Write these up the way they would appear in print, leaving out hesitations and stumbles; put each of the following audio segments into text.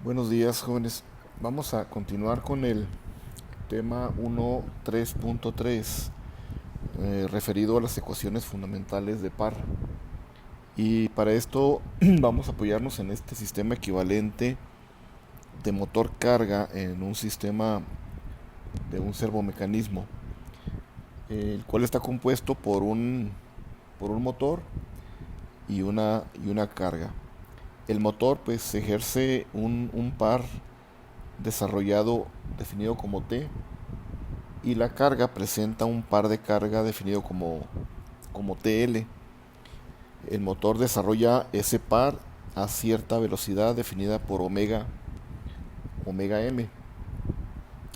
Buenos días, jóvenes. Vamos a continuar con el tema 1.3.3, referido a las ecuaciones fundamentales de par. Y para esto vamos a apoyarnos en este sistema equivalente de motor-carga en un sistema de un servomecanismo, el cual está compuesto por un motor y una carga. El motor pues ejerce un par desarrollado definido como T, y la carga presenta un par de carga definido como TL. El motor desarrolla ese par a cierta velocidad definida por omega m.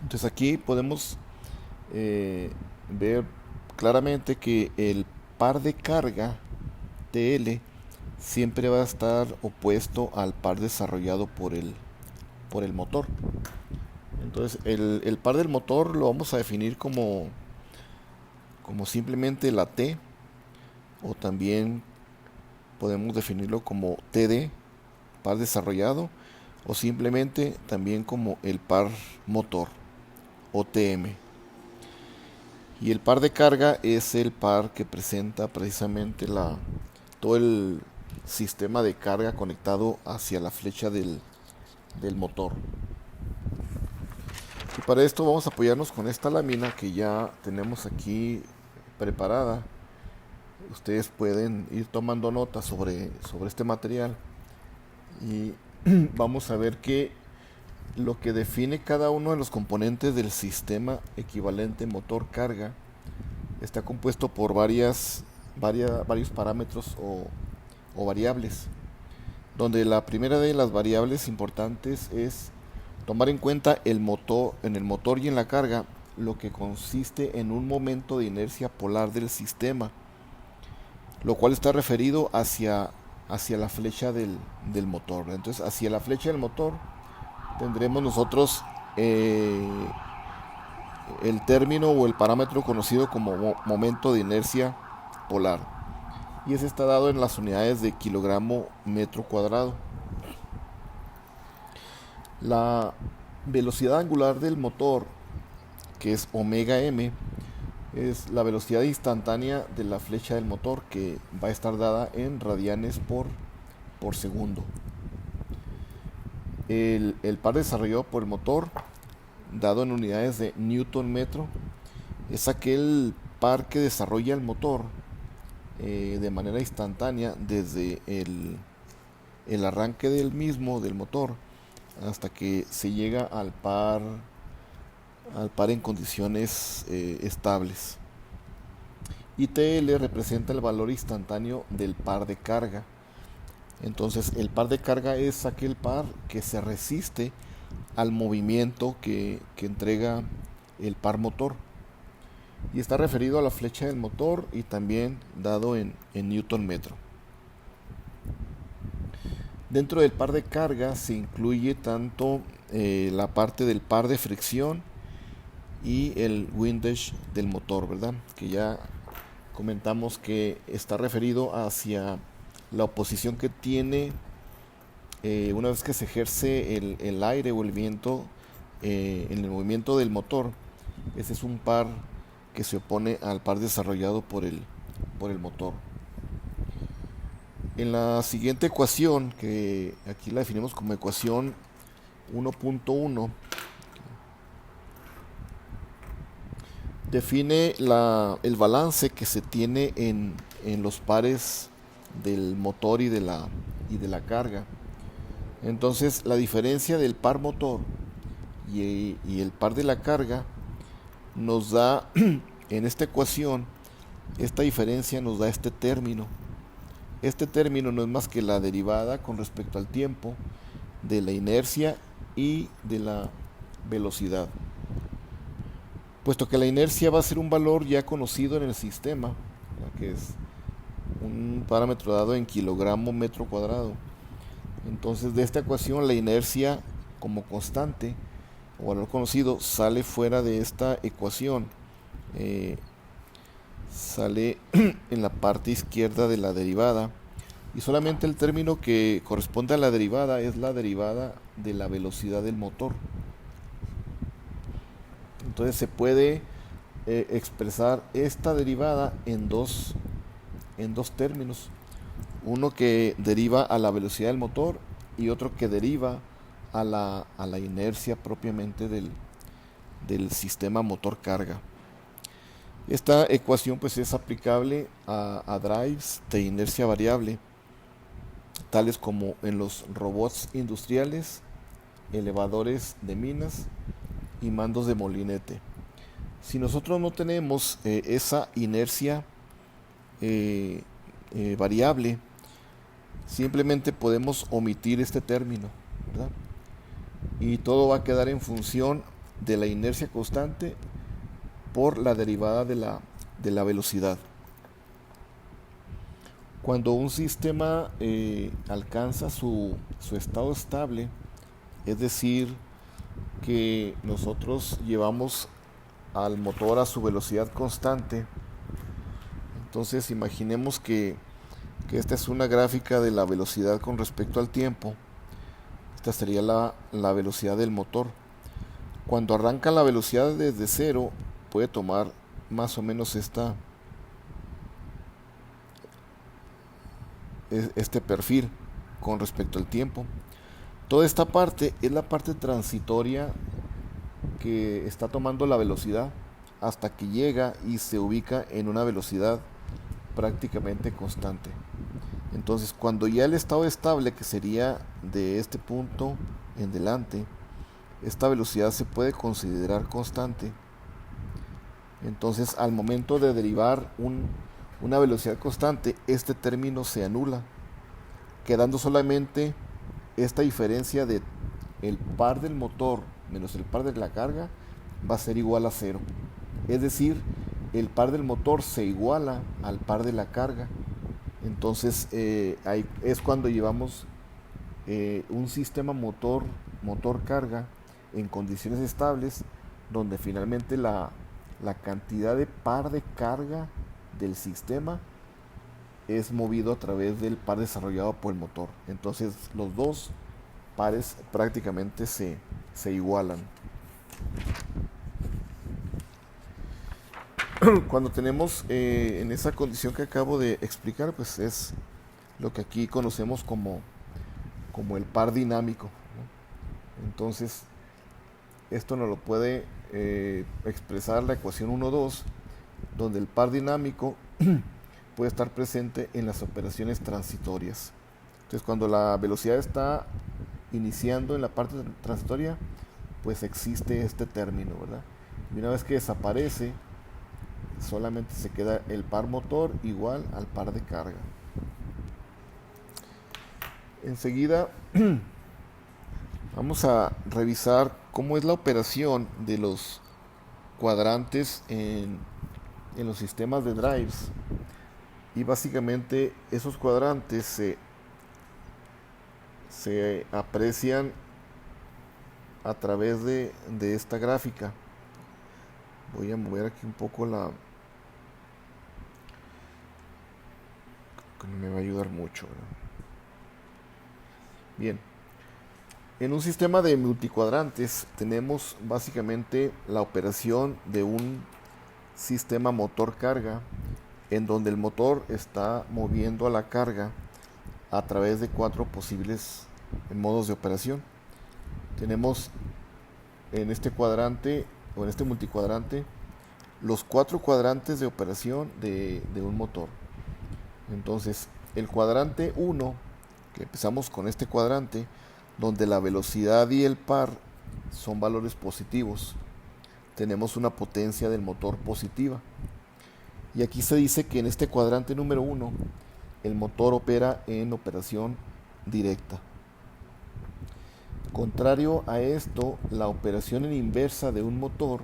Entonces aquí podemos eh, ver claramente que el par de carga TL siempre va a estar opuesto al par desarrollado por el motor. Entonces el par del motor lo vamos a definir como simplemente la T, o también podemos definirlo como TD, par desarrollado, o simplemente también como el par motor o TM. Y el par de carga es el par que presenta precisamente todo el sistema de carga conectado hacia la flecha del motor. Y para esto vamos a apoyarnos con esta lámina que ya tenemos aquí preparada. Ustedes pueden ir tomando notas sobre este material, y vamos a ver que lo que define cada uno de los componentes del sistema equivalente motor-carga está compuesto por varios parámetros o variables, donde la primera de las variables importantes es tomar en cuenta en el motor y en la carga lo que consiste en un momento de inercia polar del sistema, lo cual está referido hacia la flecha del motor. Entonces, hacia la flecha del motor tendremos nosotros el término o el parámetro conocido como momento de inercia polar. Y ese está dado en las unidades de kilogramo metro cuadrado. La velocidad angular del motor, que es omega m, es la velocidad instantánea de la flecha del motor, que va a estar dada en radianes por segundo. El par desarrollado por el motor, dado en unidades de newton metro, es aquel par que desarrolla el motor de manera instantánea desde el arranque del motor, hasta que se llega al par en condiciones estables. Y TL representa el valor instantáneo del par de carga. Entonces el par de carga es aquel par que se resiste al movimiento que entrega el par motor, y está referido a la flecha del motor y también dado en newton metro. Dentro del par de carga se incluye tanto la parte del par de fricción y el windage del motor, ¿verdad? Que ya comentamos que está referido hacia la oposición que tiene una vez que se ejerce el aire o el viento en el movimiento del motor. Ese es un par que se opone al par desarrollado por el motor. En la siguiente ecuación, que aquí la definimos como ecuación 1.1, define el balance que se tiene en los pares del motor y de la carga. Entonces, la diferencia del par motor y el par de la carga nos da, en esta ecuación, esta diferencia nos da este término. Este término no es más que la derivada con respecto al tiempo de la inercia y de la velocidad. Puesto que la inercia va a ser un valor ya conocido en el sistema, que es un parámetro dado en kilogramo metro cuadrado. Entonces, de esta ecuación, la inercia como constante o valor conocido sale fuera de esta ecuación. Sale en la parte izquierda de la derivada, y solamente el término que corresponde a la derivada es la derivada de la velocidad del motor. Entonces se puede expresar esta derivada en dos términos. Uno que deriva a la velocidad del motor y otro que deriva a la inercia propiamente del sistema motor-carga. Esta ecuación pues es aplicable a drives de inercia variable, tales como en los robots industriales, elevadores de minas y mandos de molinete. Si nosotros no tenemos esa inercia variable, simplemente podemos omitir este término, ¿verdad? Y todo va a quedar en función de la inercia constante por la derivada de la velocidad. Cuando un sistema alcanza su estado estable, es decir, que nosotros llevamos al motor a su velocidad constante, entonces imaginemos que esta es una gráfica de la velocidad con respecto al tiempo. Esta sería la velocidad del motor. Cuando arranca la velocidad desde cero, puede tomar más o menos este perfil con respecto al tiempo. Toda esta parte es la parte transitoria que está tomando la velocidad hasta que llega y se ubica en una velocidad prácticamente constante. Entonces, cuando ya el estado estable, que sería de este punto en delante, esta velocidad se puede considerar constante. Entonces, al momento de derivar una velocidad constante, este término se anula, quedando solamente esta diferencia de el par del motor menos el par de la carga va a ser igual a cero. Es decir, el par del motor se iguala al par de la carga. Entonces ahí es cuando llevamos un sistema motor-carga en condiciones estables, donde finalmente la cantidad de par de carga del sistema es movido a través del par desarrollado por el motor. Entonces los dos pares prácticamente se igualan. Cuando tenemos en esa condición que acabo de explicar, pues es lo que aquí conocemos como el par dinámico, ¿no? Entonces esto nos lo puede expresar la ecuación 1,2, donde el par dinámico puede estar presente en las operaciones transitorias. Entonces, cuando la velocidad está iniciando en la parte transitoria, pues existe este término, ¿verdad? Y una vez que desaparece, solamente se queda el par motor igual al par de carga. Enseguida vamos a revisar cómo es la operación de los cuadrantes en los sistemas de drives. Y básicamente esos cuadrantes se aprecian a través de esta gráfica. Voy a mover aquí un poco que me va a ayudar mucho, ¿verdad? Bien, en un sistema de multicuadrantes tenemos básicamente la operación de un sistema motor-carga, en donde el motor está moviendo a la carga a través de 4 posibles modos de operación. Tenemos en este cuadrante o en este multicuadrante los 4 cuadrantes de operación de un motor. Entonces, el cuadrante 1, que empezamos con este cuadrante, donde la velocidad y el par son valores positivos, tenemos una potencia del motor positiva. Y aquí se dice que en este cuadrante número 1, el motor opera en operación directa. Contrario a esto, la operación en inversa de un motor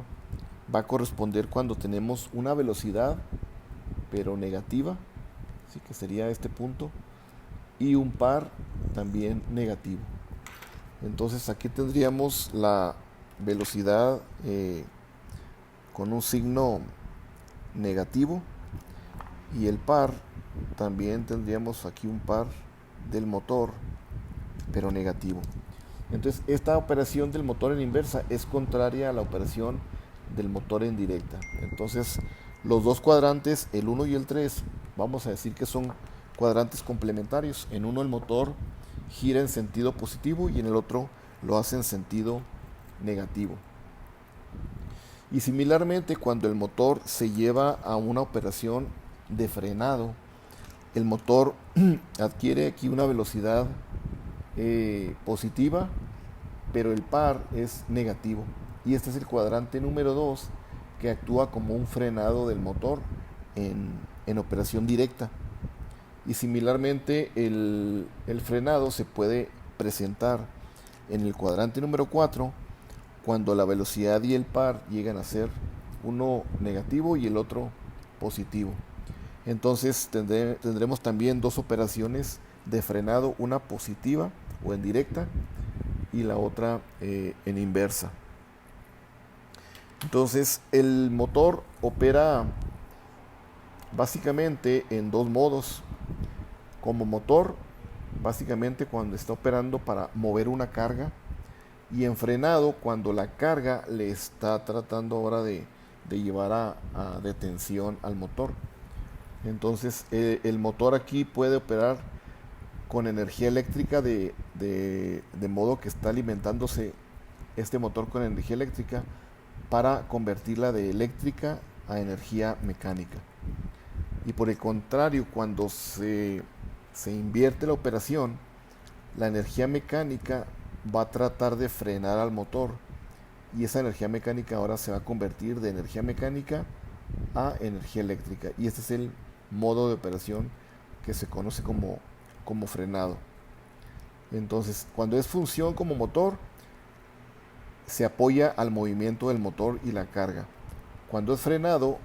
va a corresponder cuando tenemos una velocidad, pero negativa, así que sería este punto, y un par también negativo. Entonces aquí tendríamos la velocidad con un signo negativo y el par también tendríamos aquí un par del motor, pero negativo. Entonces esta operación del motor en inversa es contraria a la operación del motor en directa. Entonces los dos cuadrantes, el 1 y el 3, vamos a decir que son cuadrantes complementarios. En uno el motor gira en sentido positivo y en el otro lo hace en sentido negativo. Y similarmente, cuando el motor se lleva a una operación de frenado, el motor adquiere aquí una velocidad positiva, pero el par es negativo. Y este es el cuadrante número 2 que actúa como un frenado del motor en operación directa. Y similarmente el frenado se puede presentar en el cuadrante número 4 cuando la velocidad y el par llegan a ser uno negativo y el otro positivo. Entonces tendremos también dos operaciones de frenado, una positiva o en directa y la otra en inversa. Entonces el motor opera básicamente en dos modos. Como motor, básicamente cuando está operando para mover una carga, y en frenado cuando la carga le está tratando ahora de llevar a detención al motor. Entonces el motor aquí puede operar con energía eléctrica de modo que está alimentándose este motor con energía eléctrica para convertirla de eléctrica a energía mecánica. Y por el contrario, cuando se invierte la operación, la energía mecánica va a tratar de frenar al motor y esa energía mecánica ahora se va a convertir de energía mecánica a energía eléctrica, y este es el modo de operación que se conoce como frenado. Entonces, cuando es función como motor, se apoya al movimiento del motor y la carga. Cuando es frenado,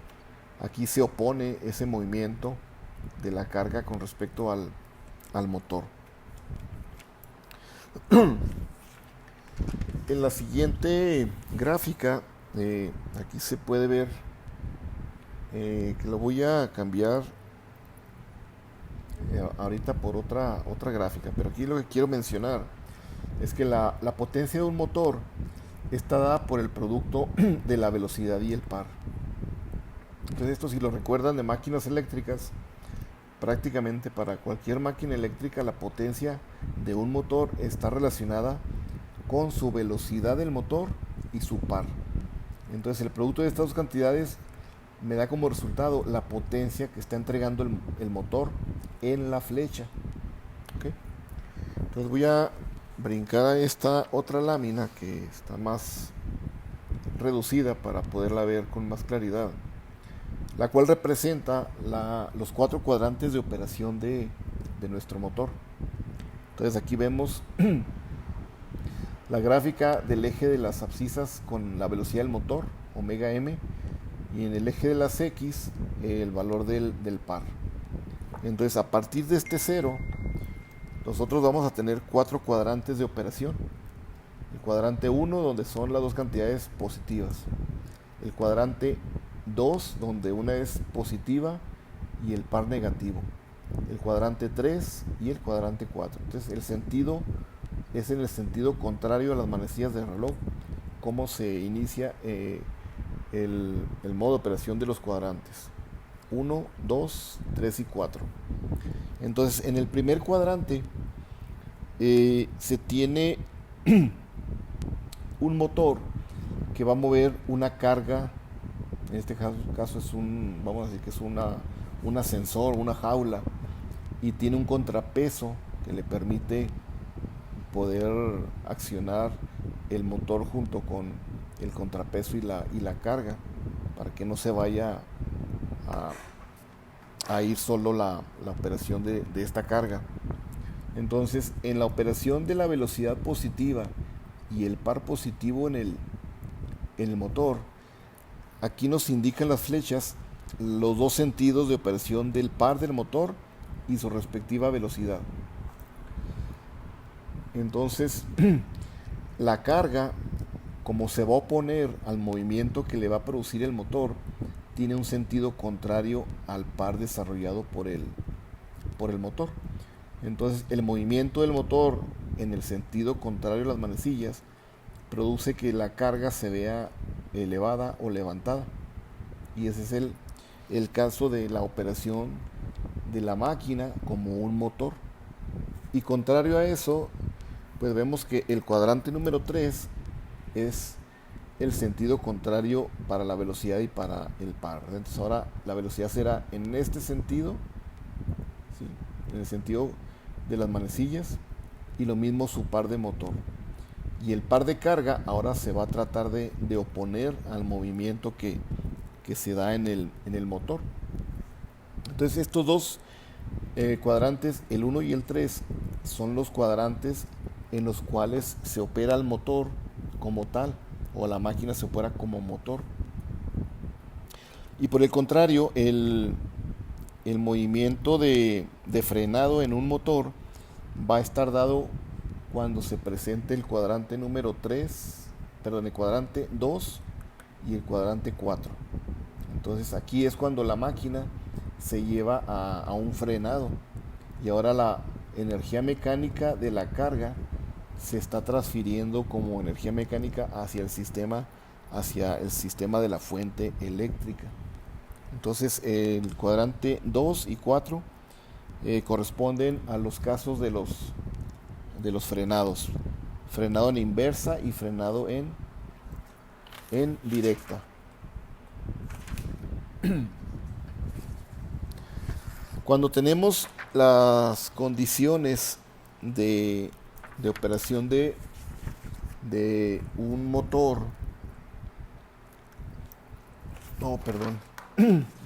aquí se opone ese movimiento de la carga con respecto al motor. En la siguiente gráfica, aquí se puede ver que lo voy a cambiar ahorita por otra gráfica, pero aquí lo que quiero mencionar es que la potencia de un motor está dada por el producto de la velocidad y el par. Entonces esto, si lo recuerdan de máquinas eléctricas, prácticamente para cualquier máquina eléctrica la potencia de un motor está relacionada con su velocidad del motor y su par. Entonces el producto de estas dos cantidades me da como resultado la potencia que está entregando el motor en la flecha. ¿Okay? Entonces voy a brincar a esta otra lámina que está más reducida para poderla ver con más claridad, la cual representa los cuatro cuadrantes de operación de nuestro motor. Entonces aquí vemos la gráfica del eje de las abscisas con la velocidad del motor, omega m, y en el eje de las X el valor del par. Entonces a partir de este cero nosotros vamos a tener cuatro cuadrantes de operación. El cuadrante 1, donde son las dos cantidades positivas. El cuadrante 2, donde una es positiva y el par negativo. El cuadrante 3 y el cuadrante 4. Entonces el sentido es en el sentido contrario a las manecillas del reloj, cómo se inicia el modo de operación de los cuadrantes 1, 2, 3 y 4. Entonces en el primer cuadrante se tiene un motor que va a mover una carga. En este caso es vamos a decir que es un ascensor, una jaula, y tiene un contrapeso que le permite poder accionar el motor junto con el contrapeso y la carga, para que no se vaya a ir solo la operación de esta carga. Entonces, en la operación de la velocidad positiva y el par positivo en el motor, aquí nos indican las flechas los dos sentidos de operación del par del motor y su respectiva velocidad. Entonces, la carga, como se va a oponer al movimiento que le va a producir el motor, tiene un sentido contrario al par desarrollado por el por el motor. Entonces el movimiento del motor en el sentido contrario a las manecillas produce que la carga se vea elevada o levantada. Y ese es el caso de la operación de la máquina como un motor. Y contrario a eso, pues vemos que el cuadrante número 3 es el sentido contrario para la velocidad y para el par. Entonces ahora la velocidad será en este sentido, ¿sí?, en el sentido de las manecillas, y lo mismo su par de motor. Y el par de carga ahora se va a tratar de oponer al movimiento que se da en el motor. Entonces estos dos cuadrantes, el 1 y el 3, son los cuadrantes en los cuales se opera el motor como tal, o la máquina se opera como motor. Y por el contrario, el movimiento de frenado en un motor va a estar dado cuando se presente el cuadrante número 3, perdón, el cuadrante 2 y el cuadrante 4. Entonces aquí es cuando la máquina se lleva a un frenado, y ahora la energía mecánica de la carga se está transfiriendo como energía mecánica hacia el sistema de la fuente eléctrica. Entonces el cuadrante 2 y 4 corresponden a los casos de los frenados: frenado en inversa y frenado en directa. Cuando tenemos las condiciones de operación de un motor,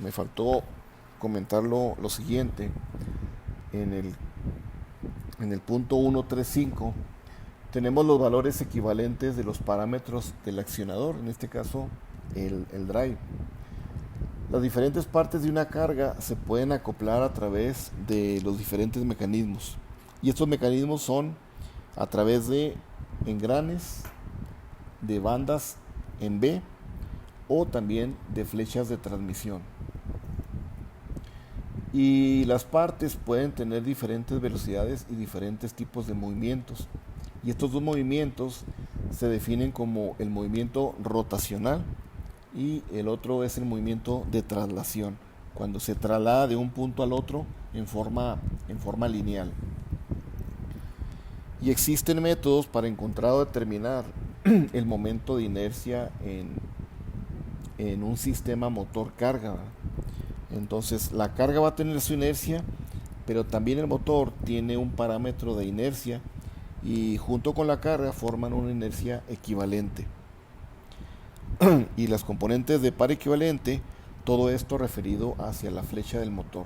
me faltó comentar lo siguiente. En el punto 135 tenemos los valores equivalentes de los parámetros del accionador, en este caso el drive. Las diferentes partes de una carga se pueden acoplar a través de los diferentes mecanismos, y estos mecanismos son a través de engranes, de bandas en B, o también de flechas de transmisión. Y las partes pueden tener diferentes velocidades y diferentes tipos de movimientos, y estos dos movimientos se definen como el movimiento rotacional, y el otro es el movimiento de traslación, cuando se traslada de un punto al otro en forma lineal. Y existen métodos para encontrar o determinar el momento de inercia en un sistema motor carga. Entonces la carga va a tener su inercia, pero también el motor tiene un parámetro de inercia, y junto con la carga forman una inercia equivalente. Y las componentes de par equivalente, todo esto referido hacia la flecha del motor.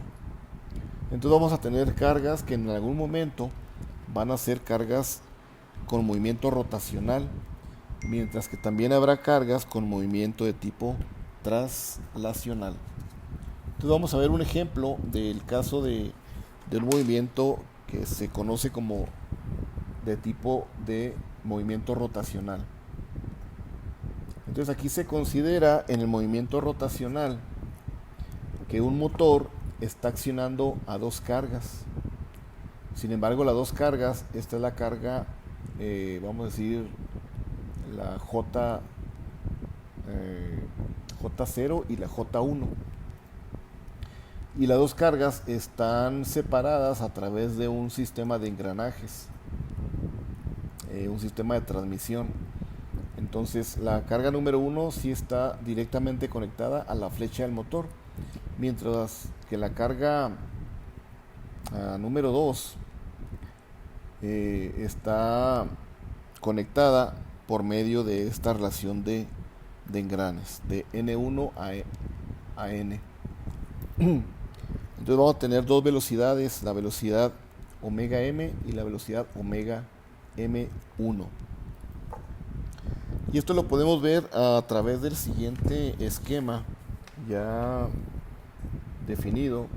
Entonces vamos a tener cargas que en algún momento van a ser cargas con movimiento rotacional, mientras que también habrá cargas con movimiento de tipo traslacional. Entonces vamos a ver un ejemplo del caso del movimiento que se conoce como de tipo de movimiento rotacional. Entonces aquí se considera en el movimiento rotacional que un motor está accionando a dos cargas. Sin embargo, las dos cargas, esta es la carga, vamos a decir, la J0 y la J1. Y las dos cargas están separadas a través de un sistema de engranajes, un sistema de transmisión. Entonces la carga número 1 sí está directamente conectada a la flecha del motor, mientras que la carga número 2 está conectada por medio de esta relación de engranes, de N1 a N. Entonces vamos a tener dos velocidades, la velocidad omega m y la velocidad omega m1. Y esto lo podemos ver a través del siguiente esquema ya definido,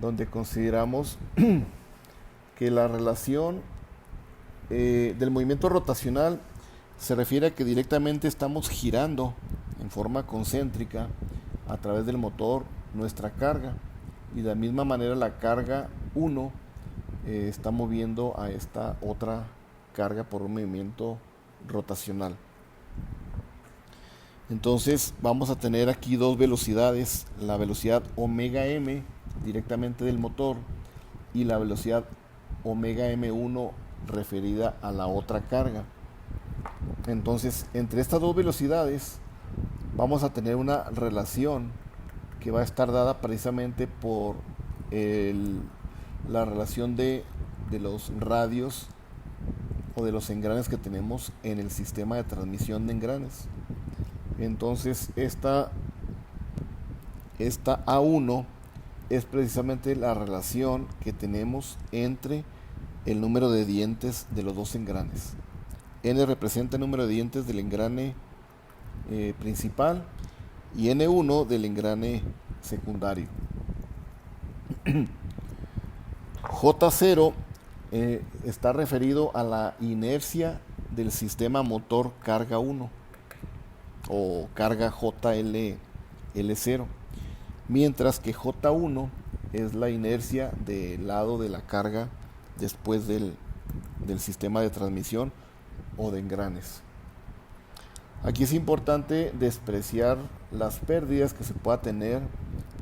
donde consideramos que la relación del movimiento rotacional se refiere a que directamente estamos girando en forma concéntrica a través del motor nuestra carga, y de la misma manera la carga 1 está moviendo a esta otra carga por un movimiento rotacional. Entonces vamos a tener aquí dos velocidades, la velocidad omega m directamente del motor y la velocidad omega m1 referida a la otra carga. Entonces entre estas dos velocidades vamos a tener una relación que va a estar dada precisamente por la relación de los radios o de los engranes que tenemos en el sistema de transmisión de engranes. Entonces esta A1 es precisamente la relación que tenemos entre el número de dientes de los dos engranes. N representa el número de dientes del engrane principal y N1 del engrane secundario. J0 está referido a la inercia del sistema motor carga 1 o carga JL0, mientras que J1 es la inercia del lado de la carga después del sistema de transmisión o de engranes. Aquí es importante despreciar las pérdidas que se pueda tener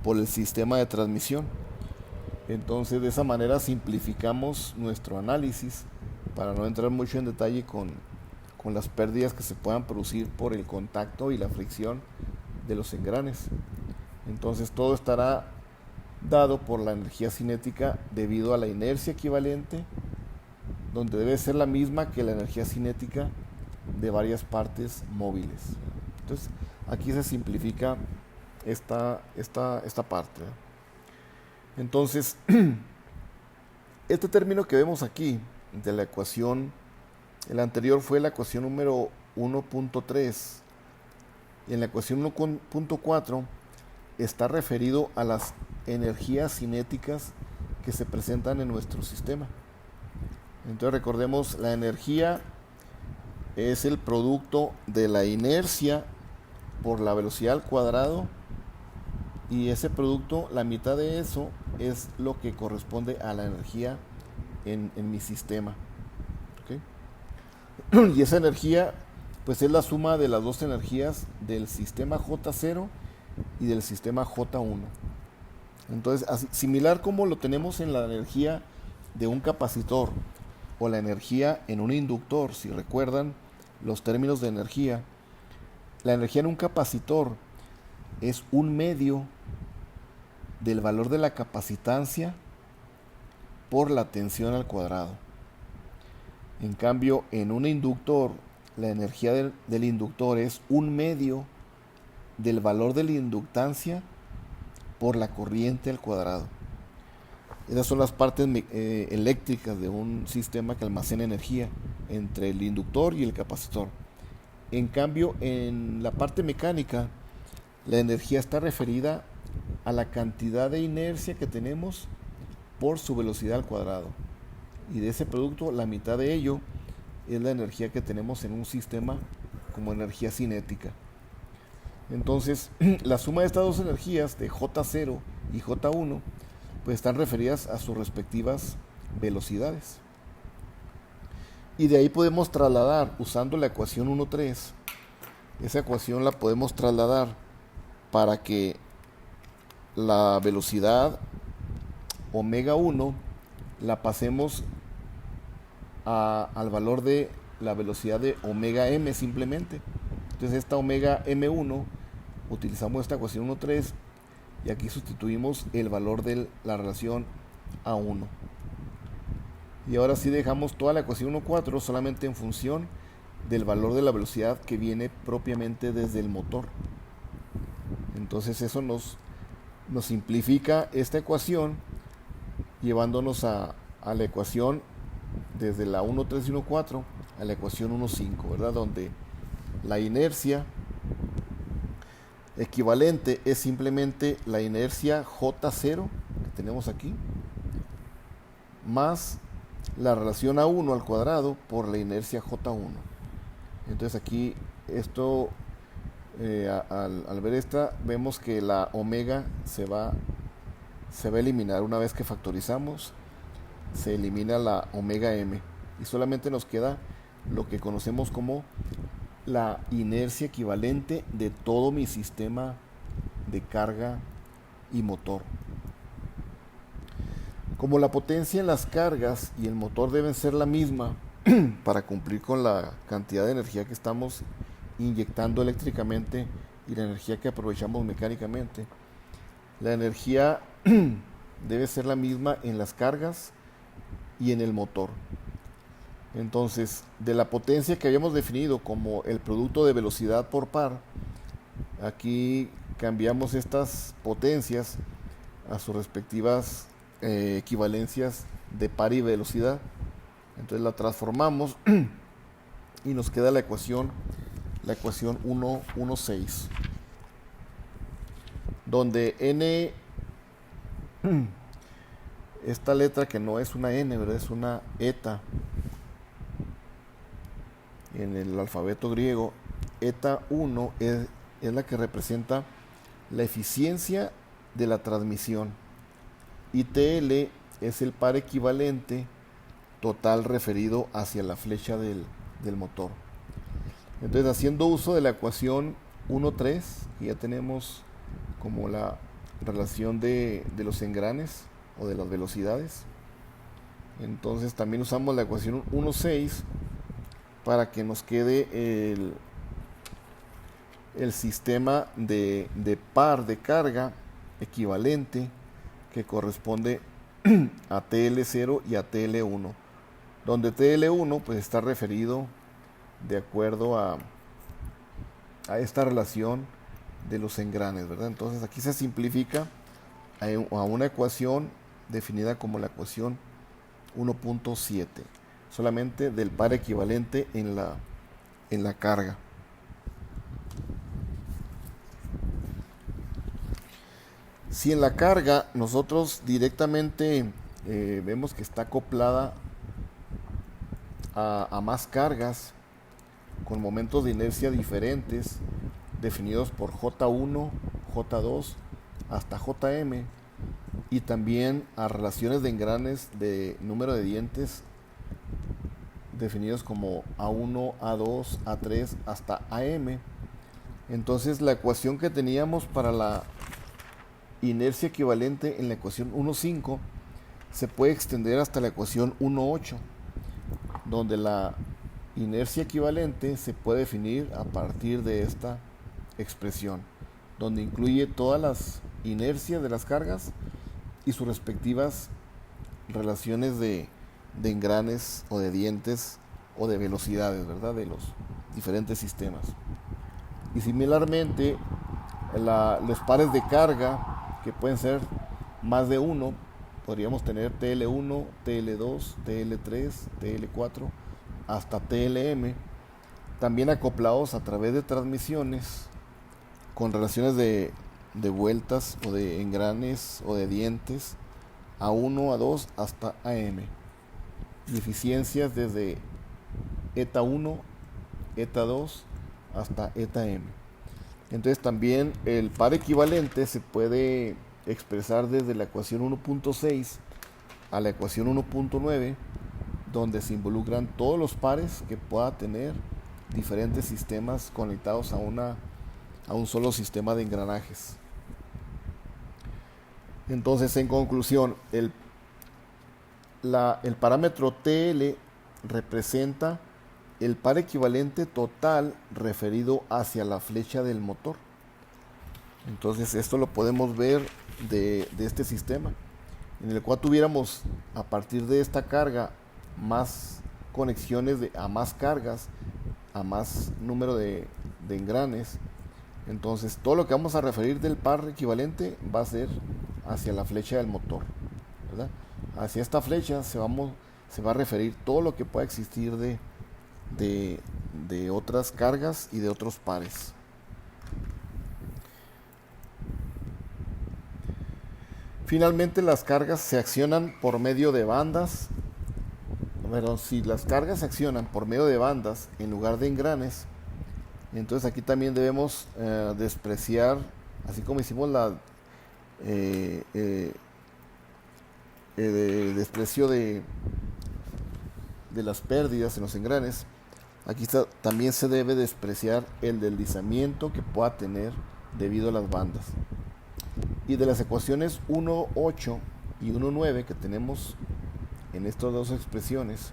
por el sistema de transmisión. Entonces de esa manera simplificamos nuestro análisis para no entrar mucho en detalle con las pérdidas que se puedan producir por el contacto y la fricción de los engranes. Entonces todo estará dado por la energía cinética debido a la inercia equivalente, donde debe ser la misma que la energía cinética de varias partes móviles. Entonces aquí se simplifica esta parte. Entonces este término que vemos aquí de la ecuación, el anterior fue la ecuación número 1.3 y en la ecuación 1.4 está referido a las energías cinéticas que se presentan en nuestro sistema. Entonces recordemos, la energía es el producto de la inercia por la velocidad al cuadrado, y ese producto, la mitad de eso es lo que corresponde a la energía en mi sistema. ¿Okay? Y esa energía pues es la suma de las dos energías del sistema J0 y del sistema J1. Entonces, así, similar como lo tenemos en la energía de un capacitor o la energía en un inductor, si recuerdan los términos de energía, la energía en un capacitor es un medio del valor de la capacitancia por la tensión al cuadrado. En cambio, en un inductor, la energía del inductor es un medio del valor de la inductancia por la corriente al cuadrado. Esas son las partes eléctricas de un sistema que almacena energía entre el inductor y el capacitor. En cambio, en la parte mecánica, la energía está referida a la cantidad de inercia que tenemos por su velocidad al cuadrado. Y de ese producto, la mitad de ello es la energía que tenemos en un sistema como energía cinética. Entonces, la suma de estas dos energías, de J0 y J1, pues están referidas a sus respectivas velocidades. Y de ahí podemos trasladar, usando la ecuación 1.3, esa ecuación la podemos trasladar para que la velocidad omega 1 la pasemos al valor de la velocidad de omega m simplemente. Entonces esta omega m1, utilizamos esta ecuación 1.3 y aquí sustituimos el valor de la relación A1. Y ahora sí dejamos toda la ecuación 1.4 solamente en función del valor de la velocidad que viene propiamente desde el motor. Entonces eso nos simplifica esta ecuación, llevándonos a la ecuación desde la 1.3 y 1.4 a la ecuación 1.5, ¿verdad? Donde la inercia equivalente es simplemente la inercia J0 que tenemos aquí, más la relación A1 al cuadrado por la inercia J1. Entonces aquí esto, al ver esta, vemos que la omega se va se va a eliminar. Una vez que factorizamos, se elimina la omega m y solamente nos queda lo que conocemos como la inercia equivalente de todo mi sistema de carga y motor. Como la potencia en las cargas y el motor deben ser la misma para cumplir con la cantidad de energía que estamos inyectando eléctricamente y la energía que aprovechamos mecánicamente, la energía debe ser la misma en las cargas y en el motor. Entonces, de la potencia que habíamos definido como el producto de velocidad por par, aquí cambiamos estas potencias a sus respectivas equivalencias de par y velocidad. Entonces la transformamos y nos queda la ecuación 1,16, donde n, esta letra que no es una n, ¿verdad? Es una eta en el alfabeto griego. Eta 1 es la que representa la eficiencia de la transmisión y TL es el par equivalente total referido hacia la flecha del motor. Entonces, haciendo uso de la ecuación 1,3, que ya tenemos como la relación de los engranes o de las velocidades, entonces también usamos la ecuación 1,6 para que nos quede el sistema de par de carga equivalente que corresponde a TL0 y a TL1, donde TL1 pues está referido de acuerdo a esta relación de los engranes, ¿verdad? Entonces aquí se simplifica a una ecuación definida como la ecuación 1,7, solamente del par equivalente en la carga. Si en la carga nosotros directamente vemos que está acoplada a más cargas con momentos de inercia diferentes definidos por J1, J2 hasta Jm, y también a relaciones de engranes de número de dientes definidos como A1, A2, A3 hasta AM. Entonces la ecuación que teníamos para la inercia equivalente en la ecuación 1,5 se puede extender hasta la ecuación 1,8, donde la inercia equivalente se puede definir a partir de esta expresión, donde incluye todas las inercias de las cargas y sus respectivas relaciones de engranes o de dientes o de velocidades, ¿verdad?, de los diferentes sistemas. Y similarmente, los pares de carga, que pueden ser más de uno, podríamos tener TL1, TL2, TL3, TL4, hasta TLM, también acoplados a través de transmisiones con relaciones de vueltas o de engranes o de dientes A1, A2 hasta AM, y eficiencias desde eta 1, eta 2 hasta eta m. Entonces también el par equivalente se puede expresar desde la ecuación 1,6 a la ecuación 1,9, donde se involucran todos los pares que pueda tener diferentes sistemas conectados a un solo sistema de engranajes. Entonces, en conclusión, el parámetro TL representa el par equivalente total referido hacia la flecha del motor. Entonces esto lo podemos ver de este sistema, en el cual tuviéramos a partir de esta carga más conexiones a más cargas, a más número de engranes. Entonces todo lo que vamos a referir del par equivalente va a ser hacia la flecha del motor, ¿verdad? Hacia esta flecha se va a referir todo lo que pueda existir de otras cargas y de otros pares. Finalmente, las cargas se accionan por medio de bandas. Pero si las cargas se accionan por medio de bandas en lugar de engranes, entonces aquí también debemos despreciar, así como hicimos desprecio de las pérdidas en los engranes, aquí también se debe despreciar el deslizamiento que pueda tener debido a las bandas. Y de las ecuaciones 1.8 y 1.9 que tenemos en estas dos expresiones,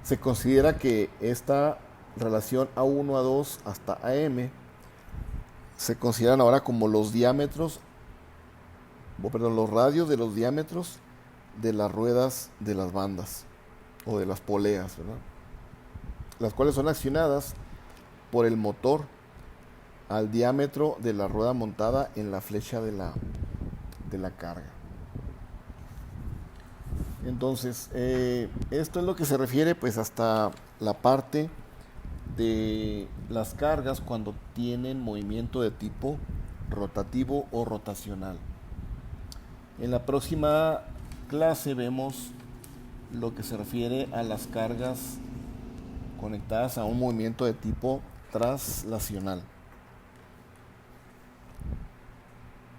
se considera que esta relación A1, A2 hasta AM se consideran ahora como los diámetros, los radios de los diámetros de las ruedas de las bandas o de las poleas, ¿verdad? Las cuales son accionadas por el motor al diámetro de la rueda montada en la flecha de la carga. Entonces, esto es lo que se refiere pues hasta la parte de las cargas cuando tienen movimiento de tipo rotativo o rotacional. En la próxima clase vemos lo que se refiere a las cargas conectadas a un movimiento de tipo traslacional.